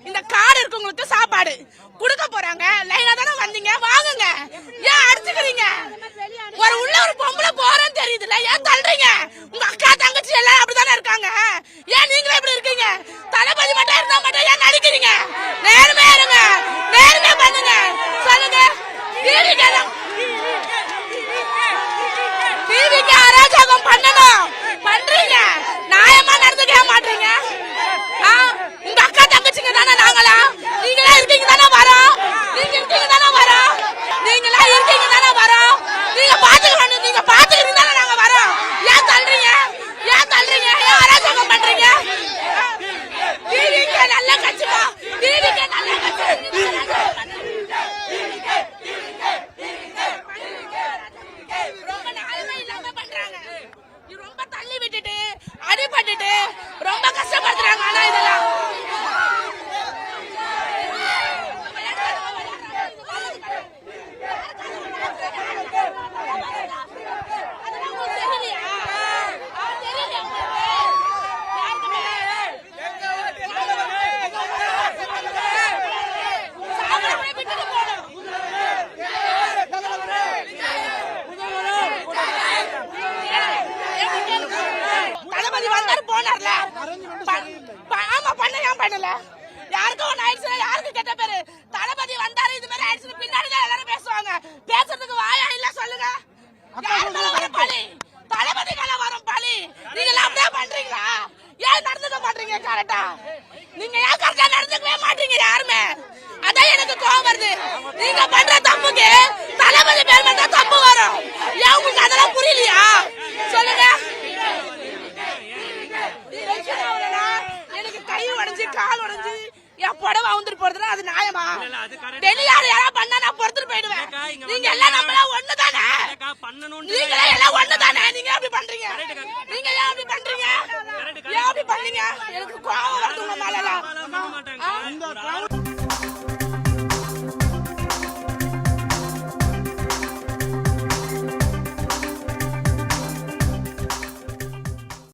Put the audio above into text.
இந்த கார்டு இருக்கவங்களுக்கு சாப்பாடு கொடுக்க போறாங்க. லைனா தானே வந்தீங்க, வாங்குங்க. ஏன் அடிச்சுக்கிறீங்க? உள்ள ஒரு பொம்பளை போறேன்னு தெரியுதுல்ல, ஏன் தள்ளுறீங்க? உங்க அக்கா தங்கச்சி எல்லாம் அப்படித்தானே இருக்காங்க, ஏன் நீங்களே இப்படி இருக்கீங்க? தளபதி மட்டும் இருந்தா மட்டும் ஏன் நடிக்கிறீங்க? நேர்மையா இருங்க, நேர்மையா பண்ணுங்க, சொல்லுங்க. டிவிக்கு அராஜகம் பண்ணணும் பண்றீங்க, நியாயமா நடந்துக்க மாட்டீங்க. உங்க அக்கா தங்கச்சிங்க தானே நாங்களா? நீங்களா இருக்கீங்க தானே வரோம், நீங்க இருக்கீங்க தானே வரோம், நீங்களா இருக்கீங்க தானே வரோம். நீங்க பாத்துக்கணும், நீங்க பாத்துக்கிறீங்க தானே நாங்க வரோம். ஏன் தள்ளுறீங்க? ஏன் தள்ளுறீங்க? ஏன் அராஜகம் பண்றீங்க? டிவிக்கு நல்ல கட்சிமா, டிவிக்கு நல்ல கட்சி. ரொம்ப நியாயமா இல்லாம பண்றாங்க. ரொம்ப தள்ளி விட்டுட்டு அடிபட்டுட்டு ரொம்ப கஷ்டப்படுத்துறாங்க. ஆனா இதெல்லாம் பண்ணல. யாருக்கும் ஒண்ணு ஆயிடுச்சு, யாருக்கு கெட்ட பேரு? தளபதி வந்தாரு, இது மாதிரி ஆயிடுச்சு பின்னாடிதான் எல்லாரும் பேசுவாங்க. பேசுறதுக்கு வாயா இல்ல சொல்லுங்க. பழி தளபதி வரும் பழி. நீங்க அப்படியே பண்றீங்களா? ஏன் நடந்துக்க மாட்டீங்க கரெக்டா? நீங்க ஏன் கரெக்டா நடந்துக்கவே மாட்டீங்க யாருமே? அதான் எனக்கு கோவம் வருது. நீங்க பண்ற தப்புக்கு தளபதி பேர் மட்டும் தான் தப்பு வரும். ஏன் உங்களுக்கு அதெல்லாம் புரியலையா? சொல்லுங்க. எனக்கு கை உடைஞ்சு கால் உடைஞ்சு என் புடவை வந்துட்டு போறதுன்னா அது நியாயமா? வெளியாரு யாரா பண்ணா நான் பொறுத்துட்டு போயிடுவேன். நீங்க எல்லாம் நம்மள ஒண்ணுதானே, நீங்க எல்லாம் ஒண்ணுதானே. நீங்க எப்படி பண்றீங்க? நீங்க ஏன் அப்படி பண்றீங்க? ஏன் அப்படி பண்ணீங்க? எனக்கு கோவம் வருது உங்க மேல எல்லாம்.